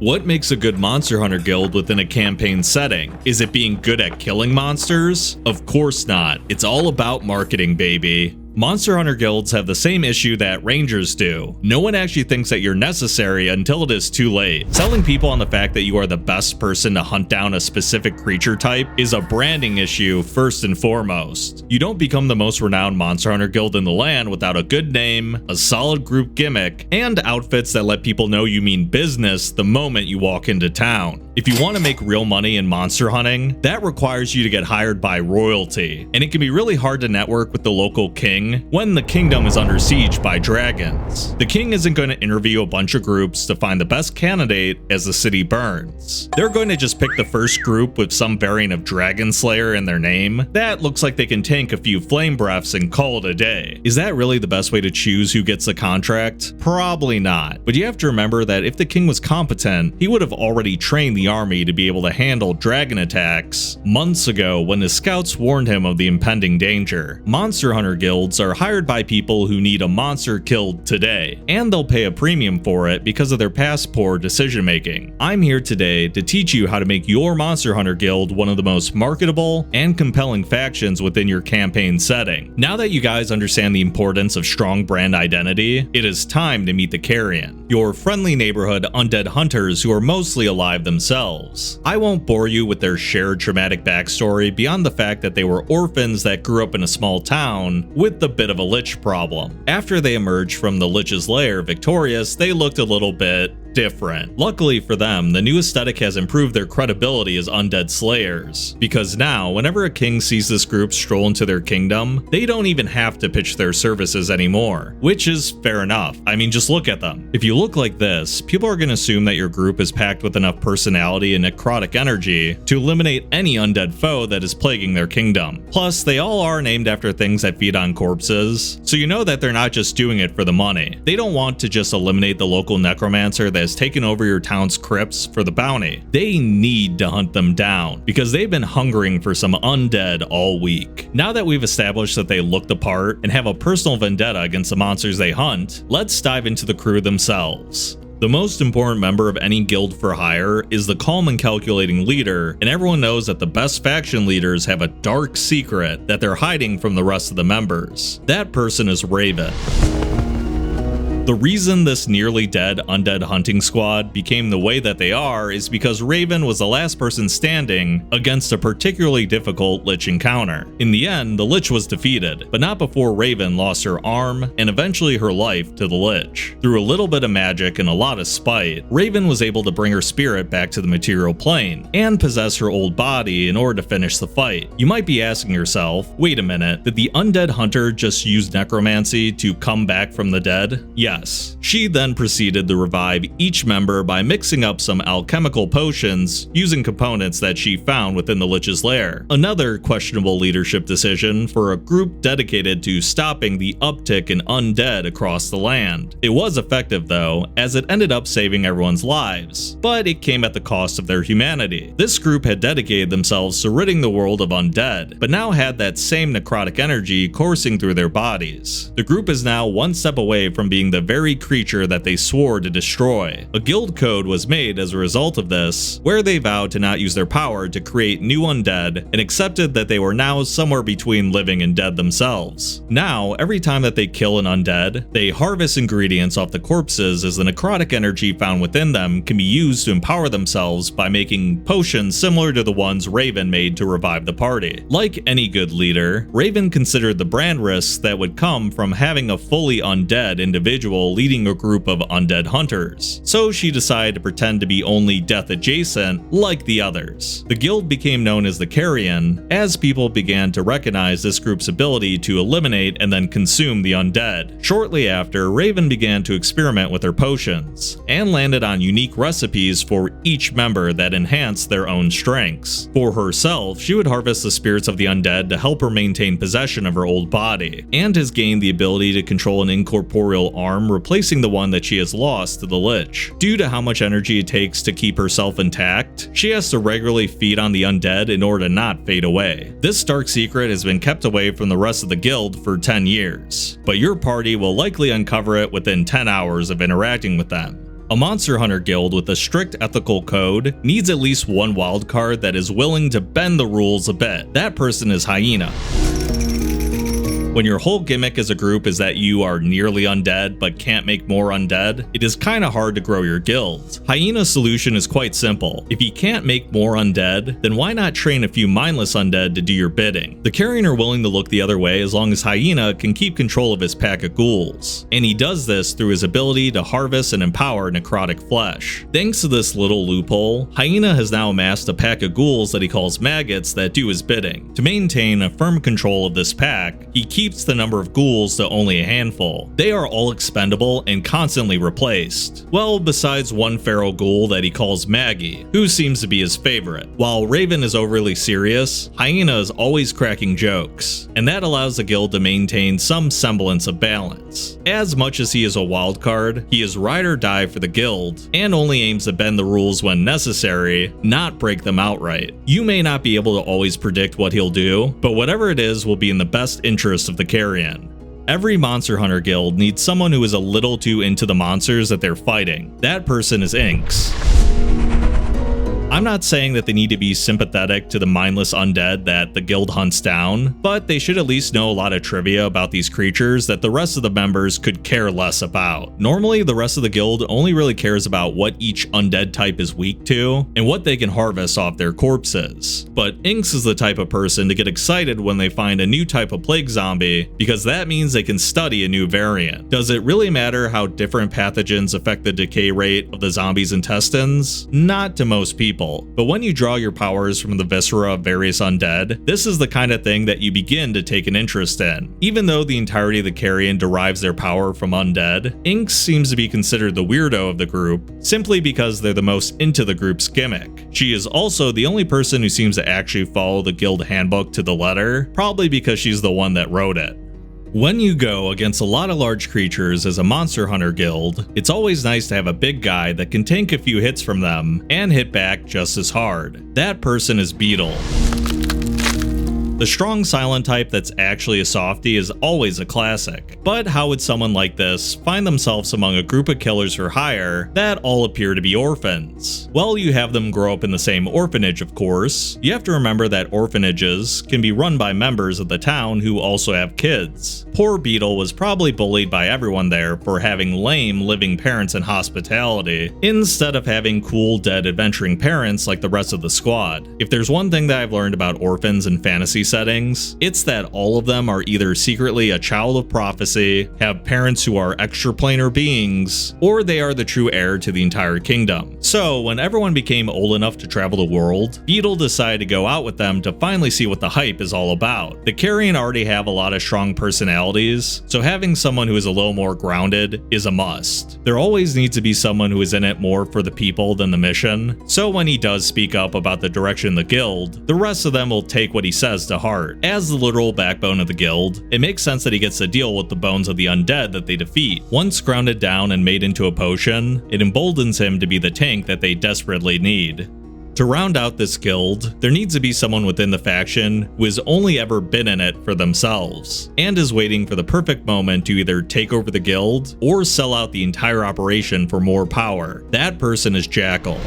What makes a good monster hunter guild within a campaign setting? Is it being good at killing monsters? Of course not. It's all about marketing, baby. Monster hunter guilds have the same issue that rangers do. No one actually thinks that you're necessary until it is too late. Selling people on the fact that you are the best person to hunt down a specific creature type is a branding issue first and foremost. You don't become the most renowned monster hunter guild in the land without a good name, a solid group gimmick, and outfits that let people know you mean business the moment you walk into town. If you want to make real money in monster hunting, that requires you to get hired by royalty, and it can be really hard to network with the local king when the kingdom is under siege by dragons. The king isn't going to interview a bunch of groups to find the best candidate as the city burns. They're going to just pick the first group with some variant of Dragon Slayer in their name that looks like they can tank a few flame breaths and call it a day. Is that really the best way to choose who gets the contract? Probably not. But you have to remember that if the king was competent, he would have already trained the army to be able to handle dragon attacks months ago when his scouts warned him of the impending danger. Monster hunter guilds are hired by people who need a monster killed today, and they'll pay a premium for it because of their past poor decision making. I'm here today to teach you how to make your monster hunter guild one of the most marketable and compelling factions within your campaign setting. Now that you guys understand the importance of strong brand identity, it is time to meet the Carrion, your friendly neighborhood undead hunters who are mostly alive themselves. I won't bore you with their shared traumatic backstory beyond the fact that they were orphans that grew up in a small town with the bit of a lich problem. After they emerged from the lich's lair victorious, they looked a little bit different. Luckily for them, the new aesthetic has improved their credibility as undead slayers, because now whenever a king sees this group stroll into their kingdom, they don't even have to pitch their services anymore, which is fair enough. I mean, just look at them. If you look like this, people are going to assume that your group is packed with enough personality and necrotic energy to eliminate any undead foe that is plaguing their kingdom. Plus, they all are named after things that feed on corpses, so you know that they're not just doing it for the money. They don't want to just eliminate the local necromancer that has taken over your town's crypts for the bounty. They need to hunt them down because they've been hungering for some undead all week. Now that we've established that they look the part and have a personal vendetta against the monsters they hunt, let's dive into the crew themselves. The most important member of any guild for hire is the calm and calculating leader, and everyone knows that the best faction leaders have a dark secret that they're hiding from the rest of the members. That person is Raven. The reason this nearly dead undead hunting squad became the way that they are is because Raven was the last person standing against a particularly difficult lich encounter. In the end, the lich was defeated, but not before Raven lost her arm and eventually her life to the lich. Through a little bit of magic and a lot of spite, Raven was able to bring her spirit back to the material plane and possess her old body in order to finish the fight. You might be asking yourself, wait a minute, did the undead hunter just use necromancy to come back from the dead? Yes. She then proceeded to revive each member by mixing up some alchemical potions using components that she found within the lich's lair. Another questionable leadership decision for a group dedicated to stopping the uptick in undead across the land. It was effective though, as it ended up saving everyone's lives, but it came at the cost of their humanity. This group had dedicated themselves to ridding the world of undead, but now had that same necrotic energy coursing through their bodies. The group is now one step away from being the very creature that they swore to destroy. A guild code was made as a result of this, where they vowed to not use their power to create new undead and accepted that they were now somewhere between living and dead themselves. Now, every time that they kill an undead, they harvest ingredients off the corpses as the necrotic energy found within them can be used to empower themselves by making potions similar to the ones Raven made to revive the party. Like any good leader, Raven considered the brand risks that would come from having a fully undead individual leading a group of undead hunters, so she decided to pretend to be only death adjacent like the others. The guild became known as the Carrion as people began to recognize this group's ability to eliminate and then consume the undead. Shortly after, Raven began to experiment with her potions and landed on unique recipes for each member that enhanced their own strengths. For herself, she would harvest the spirits of the undead to help her maintain possession of her old body, and has gained the ability to control an incorporeal arm, replacing the one that she has lost to the lich. Due to how much energy it takes to keep herself intact, she has to regularly feed on the undead in order to not fade away. This dark secret has been kept away from the rest of the guild for 10 years, but your party will likely uncover it within 10 hours of interacting with them. A Monster Hunter guild with a strict ethical code needs at least one wildcard that is willing to bend the rules a bit. That person is Hyena. When your whole gimmick as a group is that you are nearly undead but can't make more undead, it is kinda hard to grow your guild. Hyena's solution is quite simple. If you can't make more undead, then why not train a few mindless undead to do your bidding? The Carrion are willing to look the other way as long as Hyena can keep control of his pack of ghouls, and he does this through his ability to harvest and empower necrotic flesh. Thanks to this little loophole, Hyena has now amassed a pack of ghouls that he calls maggots that do his bidding. To maintain a firm control of this pack, he keeps the number of ghouls to only a handful. They are all expendable and constantly replaced. Well, besides one feral ghoul that he calls Maggie, who seems to be his favorite. While Raven is overly serious, Hyena is always cracking jokes, and that allows the guild to maintain some semblance of balance. As much as he is a wild card, he is ride or die for the guild, and only aims to bend the rules when necessary, not break them outright. You may not be able to always predict what he'll do, but whatever it is will be in the best interest of the Carrion. Every Monster Hunter guild needs someone who is a little too into the monsters that they're fighting. That person is Inks. I'm not saying that they need to be sympathetic to the mindless undead that the guild hunts down, but they should at least know a lot of trivia about these creatures that the rest of the members could care less about. Normally, the rest of the guild only really cares about what each undead type is weak to and what they can harvest off their corpses. But Inks is the type of person to get excited when they find a new type of plague zombie, because that means they can study a new variant. Does it really matter how different pathogens affect the decay rate of the zombie's intestines? Not to most people. But when you draw your powers from the viscera of various undead, this is the kind of thing that you begin to take an interest in. Even though the entirety of the Carrion derives their power from undead, Inks seems to be considered the weirdo of the group, simply because they're the most into the group's gimmick. She is also the only person who seems to actually follow the guild handbook to the letter, probably because she's the one that wrote it. When you go against a lot of large creatures as a Monster Hunter guild, it's always nice to have a big guy that can tank a few hits from them and hit back just as hard. That person is Beetle. The strong silent type that's actually a softie is always a classic, but how would someone like this find themselves among a group of killers for hire that all appear to be orphans? Well, you have them grow up in the same orphanage, of course. You have to remember that orphanages can be run by members of the town who also have kids. Poor Beetle was probably bullied by everyone there for having lame living parents in hospitality, instead of having cool dead adventuring parents like the rest of the squad. If there's one thing that I've learned about orphans in fantasy settings, it's that all of them are either secretly a child of prophecy, have parents who are extraplanar beings, or they are the true heir to the entire kingdom. So when everyone became old enough to travel the world, Beetle decided to go out with them to finally see what the hype is all about. The Carrion already have a lot of strong personalities, so having someone who is a little more grounded is a must. There always needs to be someone who is in it more for the people than the mission, so when he does speak up about the direction of the guild, the rest of them will take what he says to heart. As the literal backbone of the guild, it makes sense that he gets to deal with the bones of the undead that they defeat. Once grounded down and made into a potion, it emboldens him to be the tank that they desperately need. To round out this guild, there needs to be someone within the faction who has only ever been in it for themselves, and is waiting for the perfect moment to either take over the guild or sell out the entire operation for more power. That person is Jackal.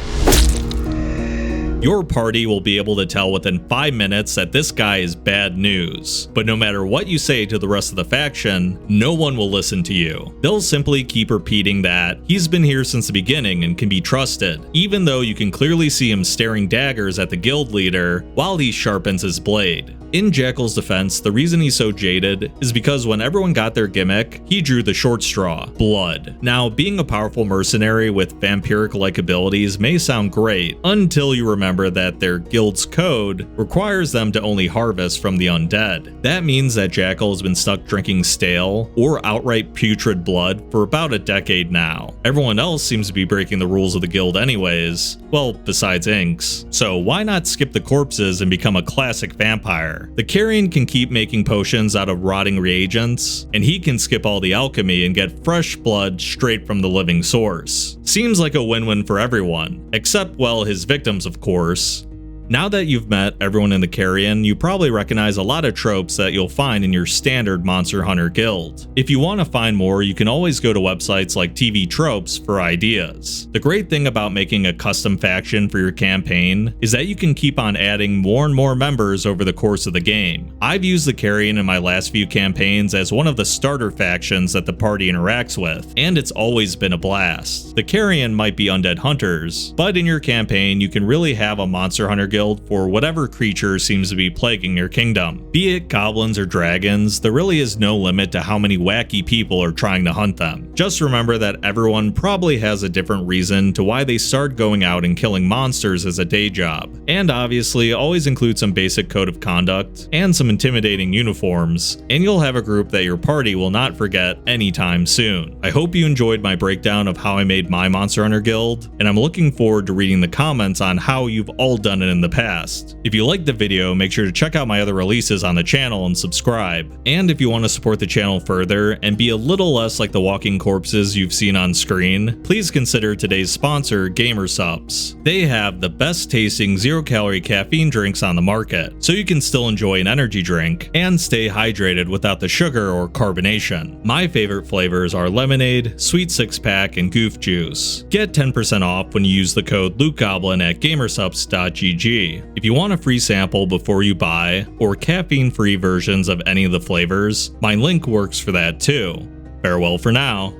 Your party will be able to tell within 5 minutes that this guy is bad news, but no matter what you say to the rest of the faction, no one will listen to you. They'll simply keep repeating that he's been here since the beginning and can be trusted, even though you can clearly see him staring daggers at the guild leader while he sharpens his blade. In Jackal's defense, the reason he's so jaded is because when everyone got their gimmick, he drew the short straw, blood. Now, being a powerful mercenary with vampiric-like abilities may sound great, until you remember that their guild's code requires them to only harvest from the undead. That means that Jackal has been stuck drinking stale or outright putrid blood for about a decade now. Everyone else seems to be breaking the rules of the guild anyways, well, besides Inks. So why not skip the corpses and become a classic vampire? The Carrion can keep making potions out of rotting reagents, and he can skip all the alchemy and get fresh blood straight from the living source. Seems like a win-win for everyone, except, well, his victims, of course. Now that you've met everyone in the Carrion, you probably recognize a lot of tropes that you'll find in your standard Monster Hunter guild. If you want to find more, you can always go to websites like TV Tropes for ideas. The great thing about making a custom faction for your campaign is that you can keep on adding more and more members over the course of the game. I've used the Carrion in my last few campaigns as one of the starter factions that the party interacts with, and it's always been a blast. The Carrion might be undead hunters, but in your campaign you can really have a Monster Hunter guild for whatever creature seems to be plaguing your kingdom. Be it goblins or dragons, there really is no limit to how many wacky people are trying to hunt them. Just remember that everyone probably has a different reason to why they start going out and killing monsters as a day job. And obviously always include some basic code of conduct and some intimidating uniforms, and you'll have a group that your party will not forget anytime soon. I hope you enjoyed my breakdown of how I made my Monster Hunter guild, and I'm looking forward to reading the comments on how you've all done it in the past. If you liked the video, make sure to check out my other releases on the channel and subscribe. And if you want to support the channel further and be a little less like the walking corpses you've seen on screen, please consider today's sponsor, Supps. They have the best tasting 0-calorie caffeine drinks on the market, so you can still enjoy an energy drink and stay hydrated without the sugar or carbonation. My favorite flavors are lemonade, sweet 6-pack, and goof juice. Get 10% off when you use the code LukeGoblin at gamersupps.gg. If you want a free sample before you buy, or caffeine-free versions of any of the flavors, my link works for that too. Farewell for now.